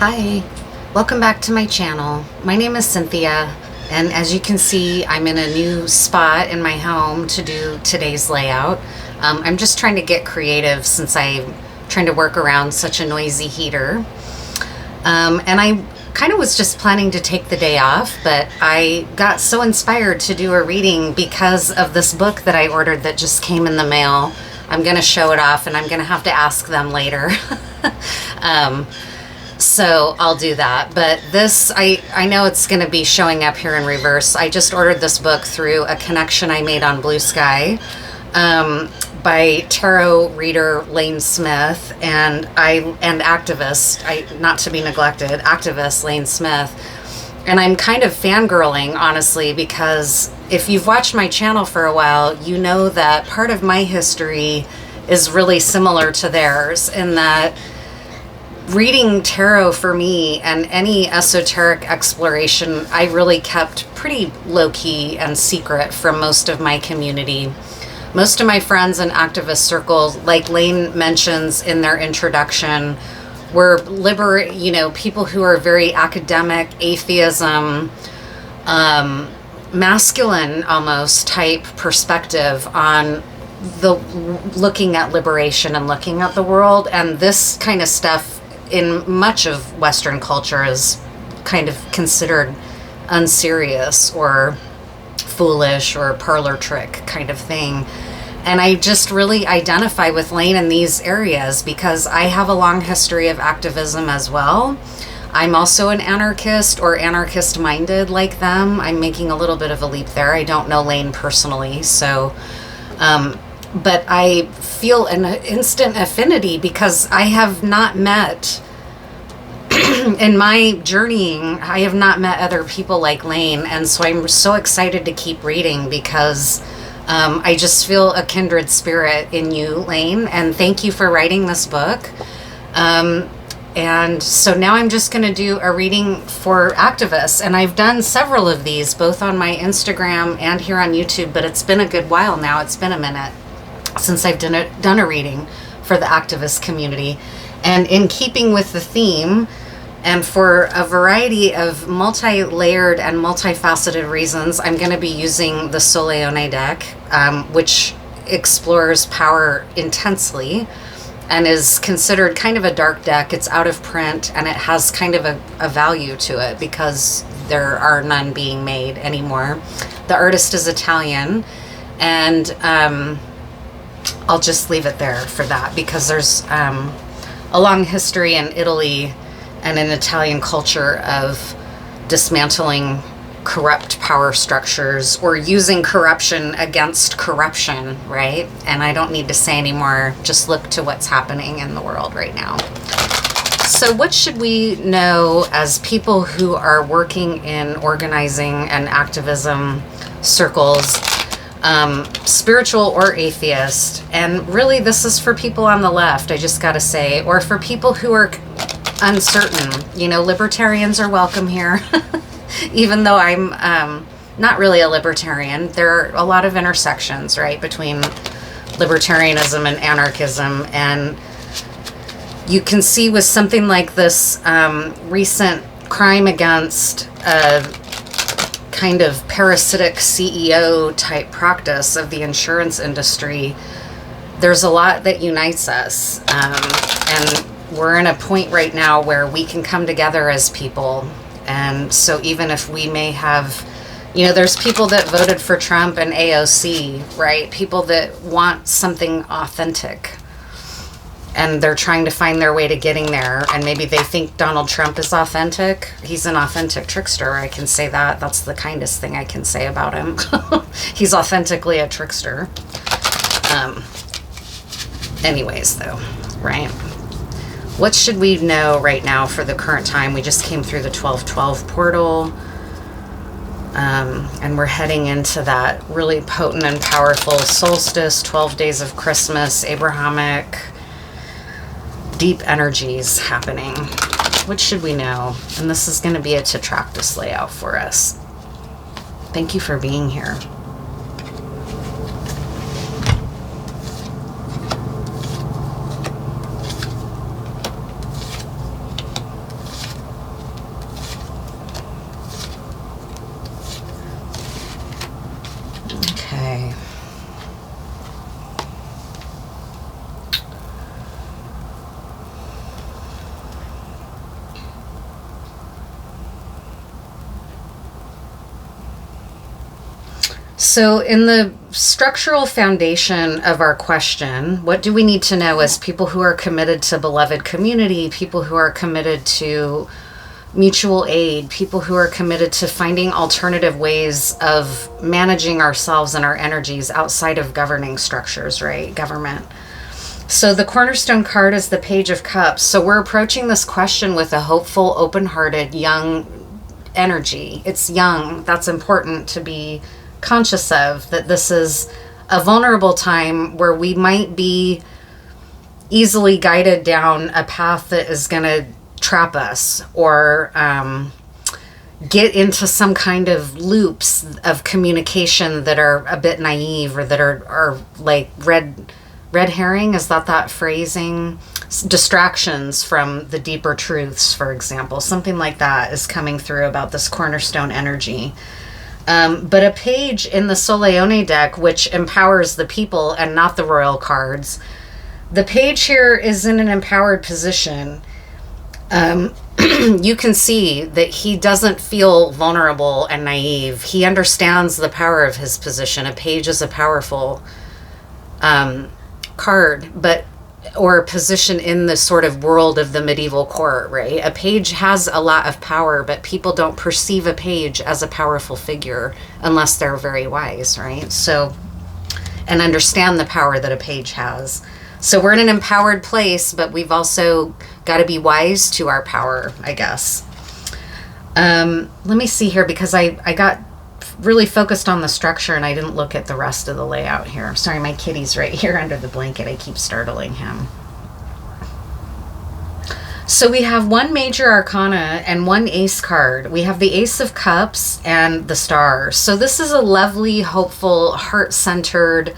Hi, welcome back to my channel. My name is Cynthia, and as you can see, I'm in a new spot in my home to do today's layout. I'm just trying to get creative since I'm trying to work around such a noisy heater. And I kind of was just planning to take the day off, but I got so inspired to do a reading because of this book that I ordered that just came in the mail. I'm going to show it off, and I'm going to have to ask them later. So I'll do that. But this, I know it's going to be showing up here in reverse. I just ordered this book through a connection I made on Blue Sky by tarot reader Lane Smith and activist, not to be neglected, activist Lane Smith. And I'm kind of fangirling, honestly, because if you've watched my channel for a while, you know that part of my history is really similar to theirs, in that reading tarot for me and any esoteric exploration, I really kept pretty low-key and secret from most of my community. Most of my friends in activist circles, like Lane mentions in their introduction, were people who are very academic, atheism, masculine almost type perspective on the looking at liberation and looking at the world. And this kind of stuff in much of Western culture is kind of considered unserious or foolish or parlor trick kind of thing. And I just really identify with Lane in these areas because I have a long history of activism as well. I'm also an anarchist or anarchist-minded like them. I'm making a little bit of a leap there. I don't know Lane personally, so but I feel an instant affinity because I have not met, in my journeying, I have not met other people like Lane. And so I'm so excited to keep reading because I just feel a kindred spirit in you, Lane. And thank you for writing this book. And so now I'm just going to do a reading for activists. And I've done several of these, both on my Instagram and here on YouTube, but it's been a good while now. It's been a minute since I've done a reading for the activist community. And in keeping with the theme, and for a variety of multi-layered and multifaceted reasons, I'm going to be using the Soleone deck, which explores power intensely and is considered kind of a dark deck. It's out of print, and it has kind of a value to it because there are none being made anymore. The artist is Italian, and I'll just leave it there for that because there's a long history in Italy and in Italian culture of dismantling corrupt power structures or using corruption against corruption, right? And I don't need to say anymore. Just look to what's happening in the world right now. So what should we know as people who are working in organizing and activism circles, spiritual or atheist? And really this is for people on the left, I just gotta say, or for people who are uncertain. Libertarians are welcome here. Even though I'm not really a libertarian, there are a lot of intersections, right, between libertarianism and anarchism. And you can see with something like this recent crime against a kind of parasitic CEO type practice of the insurance industry, there's a lot that unites us. And we're in a point right now where we can come together as people. And so even if we may have, there's people that voted for Trump and AOC, right? People that want something authentic. And they're trying to find their way to getting there. And maybe they think Donald Trump is authentic. He's an authentic trickster. I can say that. That's the kindest thing I can say about him. He's authentically a trickster. Anyways, though, right? What should we know right now for the current time? We just came through the 12/12 portal. And we're heading into that really potent and powerful solstice, 12 days of Christmas, Abrahamic, deep energies happening. What should we know? And this is going to be a Tetractus layout for us. Thank you for being here. So in the structural foundation of our question, what do we need to know as people who are committed to beloved community, people who are committed to mutual aid, people who are committed to finding alternative ways of managing ourselves and our energies outside of governing structures, right? Government. So the cornerstone card is the Page of Cups. So we're approaching this question with a hopeful, open-hearted, young energy. It's young. That's important to be conscious of, that this is a vulnerable time where we might be easily guided down a path that is going to trap us or get into some kind of loops of communication that are a bit naive or that are like red herring. Is that phrasing? Distractions from the deeper truths, for example. Something like that is coming through about this cornerstone energy. But a page in the Soleone deck, which empowers the people and not the royal cards, the page here is in an empowered position. You can see that he doesn't feel vulnerable and naive. He understands the power of his position. A page is a powerful card, or position in the sort of world of the medieval court, right? A page has a lot of power, but people don't perceive a page as a powerful figure unless they're very wise, right? So, and understand the power that a page has. So we're in an empowered place, but we've also got to be wise to our power, I guess. Let me see here, because I got really focused on the structure and I didn't look at the rest of the layout here. Sorry, my kitty's right here under the blanket. I keep startling him. So we have one major arcana and one ace card. We have the Ace of Cups and the Star. So this is a lovely, hopeful, heart-centered,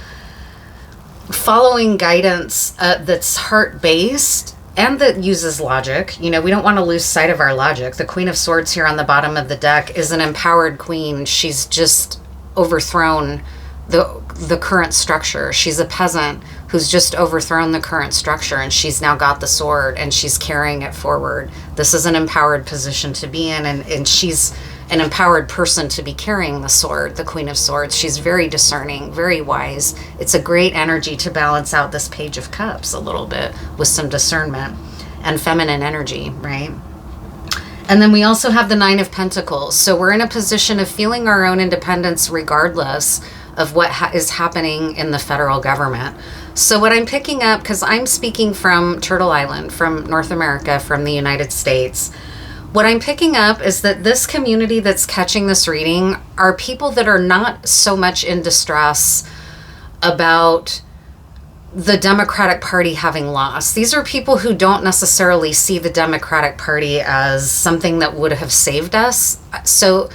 following guidance that's heart-based and that uses logic. You know, we don't want to lose sight of our logic. The Queen of Swords here on the bottom of the deck is an empowered queen. She's just overthrown the current structure. She's a peasant who's just overthrown the current structure, and she's now got the sword and she's carrying it forward. This is an empowered position to be in, and she's an empowered person to be carrying the sword, the Queen of Swords. She's very discerning, very wise. It's a great energy to balance out this Page of Cups a little bit with some discernment and feminine energy, right? And then we also have the Nine of Pentacles. So we're in a position of feeling our own independence regardless of what is happening in the federal government. So what I'm picking up, because I'm speaking from Turtle Island, from North America, from the United States, what I'm picking up is that this community that's catching this reading are people that are not so much in distress about the Democratic Party having lost. These are people who don't necessarily see the Democratic Party as something that would have saved us. So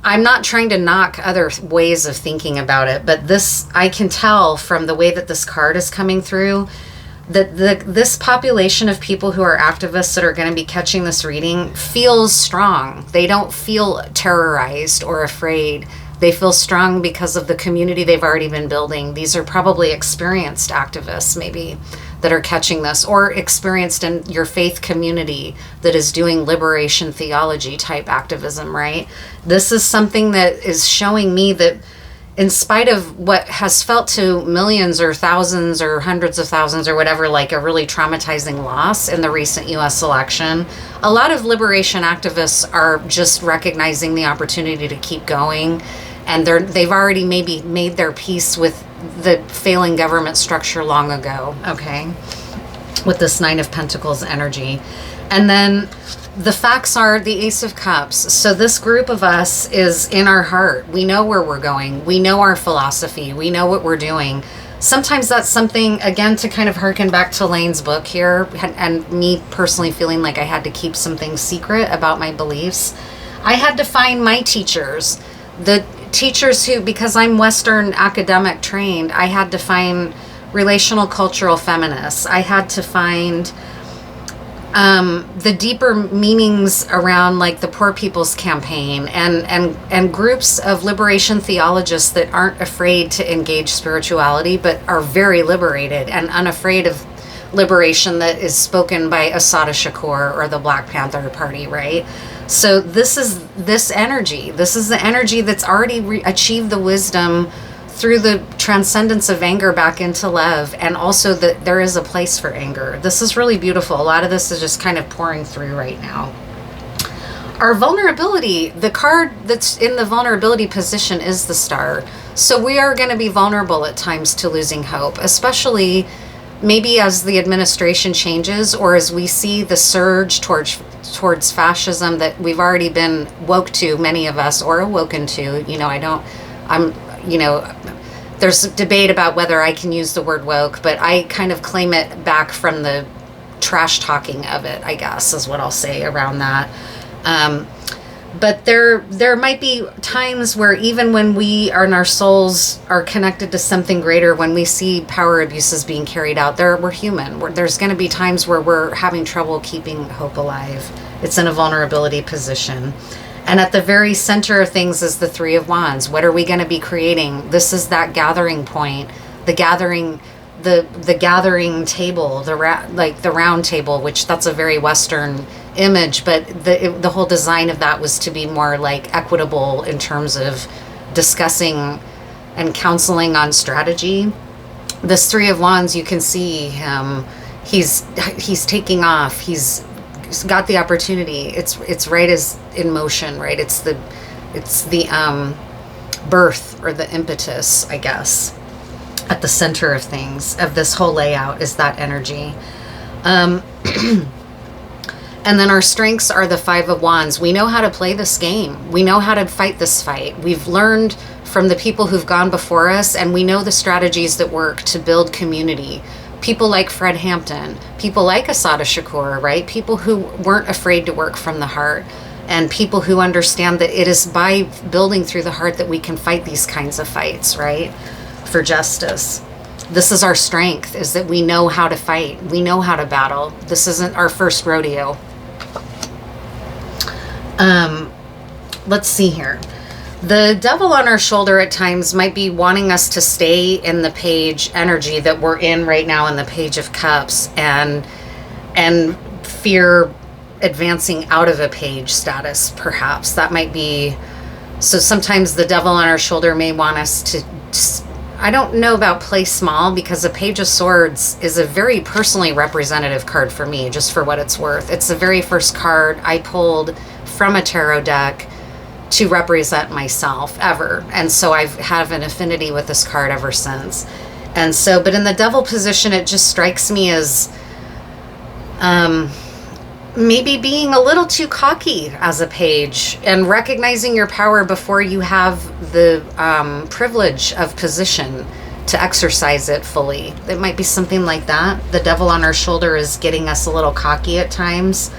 I'm not trying to knock other ways of thinking about it, but this, I can tell from the way that this card is coming through, that this population of people who are activists that are going to be catching this reading feels strong. They don't feel terrorized or afraid. They feel strong because of the community they've already been building. These are probably experienced activists, maybe, that are catching this, or experienced in your faith community that is doing liberation theology type activism, right? This is something that is showing me that in spite of what has felt to millions or thousands or hundreds of thousands or whatever, like a really traumatizing loss in the recent US election, a lot of liberation activists are just recognizing the opportunity to keep going. And they've already maybe made their peace with the failing government structure long ago, okay? With this Nine of Pentacles energy. And then the facts are the Ace of Cups. So this group of us is in our heart. We know where we're going. We know our philosophy. We know what we're doing. Sometimes that's something, again, to kind of harken back to Lane's book here, and me personally feeling like I had to keep some things secret about my beliefs. I had to find my teachers, the teachers who, because I'm Western academic trained, I had to find relational cultural feminists. I had to find the deeper meanings around like the Poor People's Campaign and groups of liberation theologists that aren't afraid to engage spirituality, but are very liberated and unafraid of liberation that is spoken by Assata Shakur or the Black Panther Party, right? So this is this energy. This is the energy that's already achieved the wisdom through the transcendence of anger back into love, and also that there is a place for anger. This is really beautiful. A lot of this is just kind of pouring through right now. Our vulnerability, the card that's in the vulnerability position is the Star. So we are going to be vulnerable at times to losing hope, especially maybe as the administration changes, or as we see the surge towards fascism that we've already been woke to, many of us, or awoken to. There's a debate about whether I can use the word woke, but I kind of claim it back from the trash talking of it, I guess, is what I'll say around that. But there might be times where even when we and our souls are connected to something greater, when we see power abuses being carried out, we're human. There's going to be times where we're having trouble keeping hope alive. It's in a vulnerability position. And at the very center of things is the Three of Wands. What are we going to be creating? This is that gathering point, the gathering table, the round table, which that's a very Western image, but the whole design of that was to be more like equitable in terms of discussing and counseling on strategy. This Three of Wands, you can see him. He's taking off. He's got the opportunity. It's right as in motion, right? It's the birth or the impetus, I guess, at the center of things, of this whole layout, is that energy. And then our strengths are the Five of Wands. We know how to play this game. We know how to fight this fight. We've learned from the people who've gone before us, and we know the strategies that work to build community. People like Fred Hampton, people like Assata Shakur, right? People who weren't afraid to work from the heart, and people who understand that it is by building through the heart that we can fight these kinds of fights, right? For justice. This is our strength, is that we know how to fight. We know how to battle. This isn't our first rodeo. Let's see here. The devil on our shoulder at times might be wanting us to stay in the page energy that we're in right now, in the Page of Cups, and fear advancing out of a page status, perhaps. That might be, so sometimes the devil on our shoulder may want us to, I don't know about play small, because a Page of Swords is a very personally representative card for me, just for what it's worth. It's the very first card I pulled from a tarot deck to represent myself ever. And so I have an affinity with this card ever since. And so, but in the devil position, it just strikes me as maybe being a little too cocky as a page, and recognizing your power before you have the privilege of position to exercise it fully. It might be something like that. The devil on our shoulder is getting us a little cocky at times.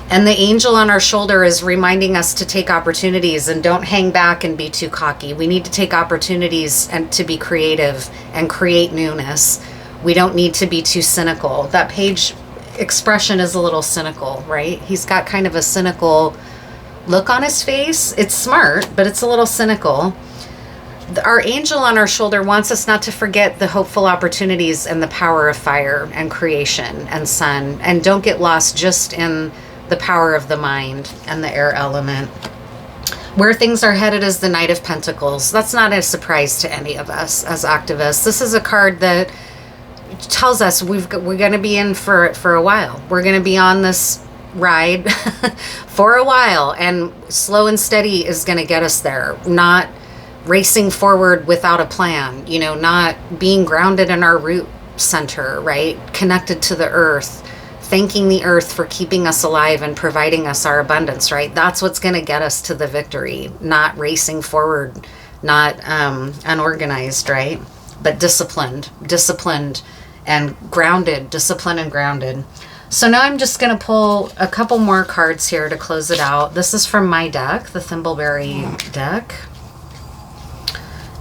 And the angel on our shoulder is reminding us to take opportunities and don't hang back and be too cocky. We need to take opportunities and to be creative and create newness. We don't need to be too cynical. That page expression is a little cynical, right? He's got kind of a cynical look on his face. It's smart, but it's a little cynical. Our angel on our shoulder wants us not to forget the hopeful opportunities and the power of fire and creation and sun, and don't get lost just in the power of the mind and the air element. Where things are headed is the Knight of Pentacles. That's not a surprise to any of us as activists. This is a card that tells us we're going to be in for it for a while. We're going to be on this ride for a while, and slow and steady is going to get us there. Not racing forward without a plan, not being grounded in our root center, right? Connected to the earth. Thanking the earth for keeping us alive and providing us our abundance, right? That's what's going to get us to the victory, not racing forward, not unorganized, right? But disciplined and grounded, disciplined and grounded. So now I'm just going to pull a couple more cards here to close it out. This is from my deck, the Thimbleberry deck.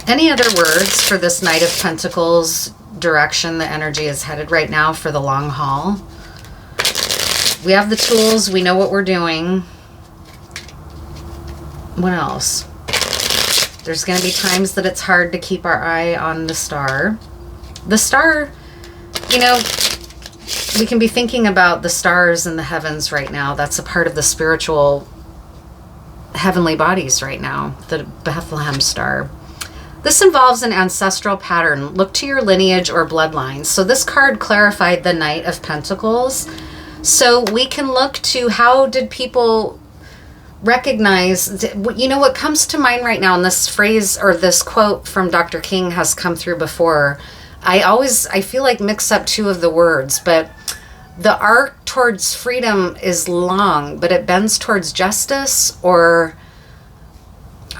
Any other words for this Knight of Pentacles direction the energy is headed right now for the long haul? We have the tools. We know what we're doing. What else? There's going to be times that it's hard to keep our eye on the star. The star, we can be thinking about the stars in the heavens right now. That's a part of the spiritual heavenly bodies right now, the Bethlehem star. This involves an ancestral pattern. Look to your lineage or bloodline. So this card clarified the Knight of Pentacles. So we can look to how did people recognize, you know, what comes to mind right now, and this phrase or this quote from Dr. King has come through before. I feel like mix up two of the words, but the arc towards freedom is long, but it bends towards justice, or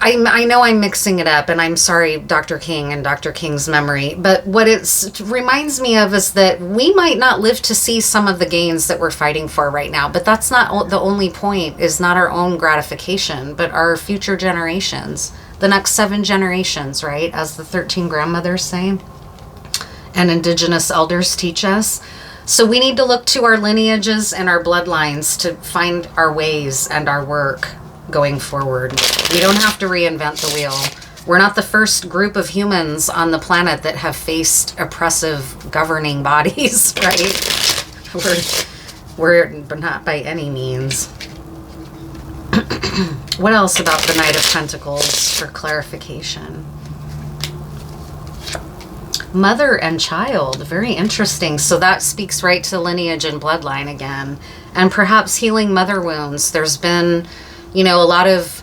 I know I'm mixing it up, and I'm sorry, Dr. King and Dr. King's memory, but what it reminds me of is that we might not live to see some of the gains that we're fighting for right now, but that's not the only point, is not our own gratification, but our future generations, the next 7 generations, right? As the 13 grandmothers say, and Indigenous elders teach us. So we need to look to our lineages and our bloodlines to find our ways and our work going forward. We don't have to reinvent the wheel. We're not the first group of humans on the planet that have faced oppressive governing bodies, right? We're not by any means. What else about the Knight of Pentacles for clarification? Mother and child, very interesting. So that speaks right to lineage and bloodline again. And perhaps healing mother wounds. There's been, you know, a lot of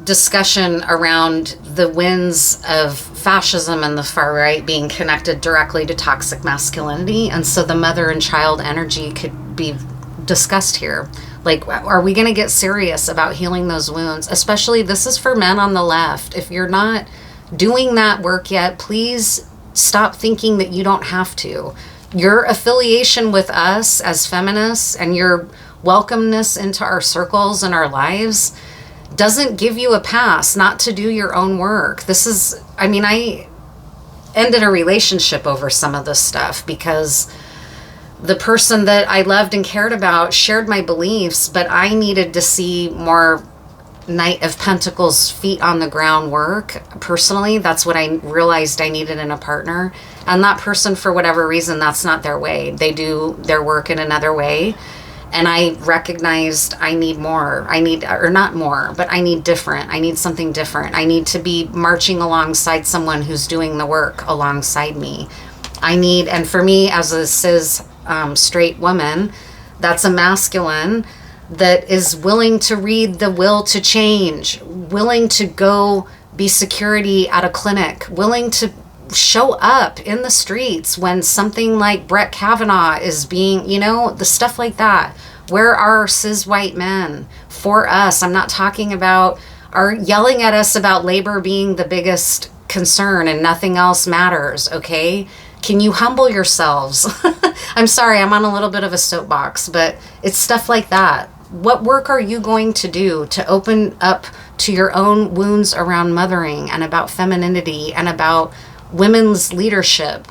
discussion around the winds of fascism and the far right being connected directly to toxic masculinity. And so the mother and child energy could be discussed here. Like, are we going to get serious about healing those wounds? Especially, this is for men on the left. If you're not doing that work yet, please stop thinking that you don't have to. Your affiliation with us as feminists and your welcomeness into our circles and our lives doesn't give you a pass not to do your own work. This is, I mean, I ended a relationship over some of this stuff because the person that I loved and cared about shared my beliefs, but I needed to see more Knight of Pentacles feet on the ground work. Personally, that's what I realized I needed in a partner. And that person, for whatever reason, that's not their way. They do their work in another way. And I recognized I need more. I need, or not more, but I need different. I need something different. I need to be marching alongside someone who's doing the work alongside me. I need, and for me as a cis straight woman, that's a masculine that is willing to read the will to change, willing to go be security at a clinic, willing to show up in the streets when something like Brett Kavanaugh is being, you know, the stuff like that. Where are cis white men for us? I'm not talking about are yelling at us about labor being the biggest concern and nothing else matters, okay? Can you humble yourselves? I'm sorry, I'm on a little bit of a soapbox, but it's stuff like that. What work are you going to do to open up to your own wounds around mothering and about femininity and about women's leadership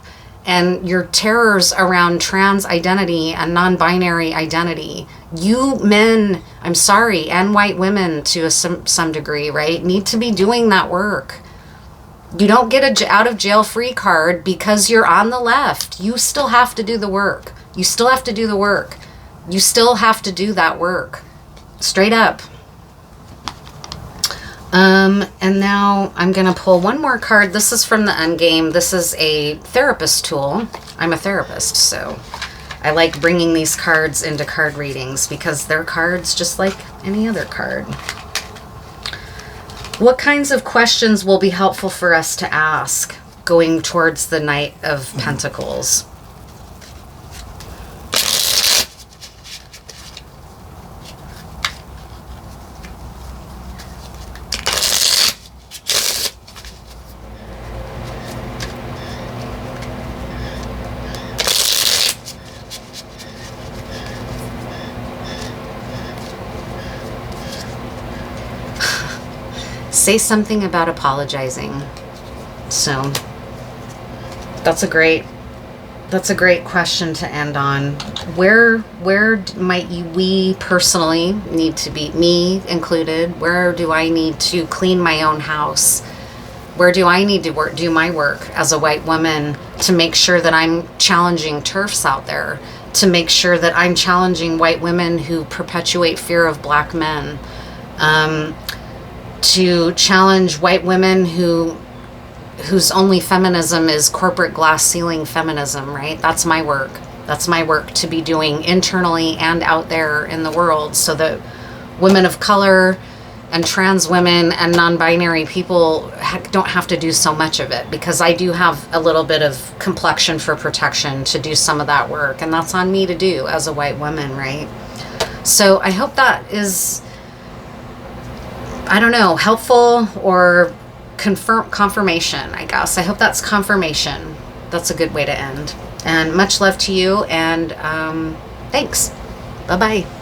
and your terrors around trans identity and non-binary identity? You men, I'm sorry, and white women to some degree, right, need to be doing that work. You don't get a out of jail free card because you're on the left. You still have to do the work. You still have to do the work. You still have to do that work. Straight up. And now I'm going to pull one more card. This is from the Endgame. This is a therapist tool. I'm a therapist, so I like bringing these cards into card readings because they're cards just like any other card. What kinds of questions will be helpful for us to ask going towards the Knight of Pentacles? Say something about apologizing. So that's a great question to end on. Where might we personally need to be, me included? Where do I need to clean my own house? Where do I need to do my work as a white woman to make sure that I'm challenging TERFs out there to make sure that I'm challenging white women who perpetuate fear of black men, to challenge white women whose only feminism is corporate glass ceiling feminism, right? That's my work. That's my work to be doing internally and out there in the world, so that women of color and trans women and non-binary people don't have to do so much of it, because I do have a little bit of complexion for protection to do some of that work, and that's on me to do as a white woman, right? So I hope that is, I don't know, helpful or confirmation, I guess. I hope that's confirmation. That's a good way to end. And much love to you, and thanks. Bye-bye.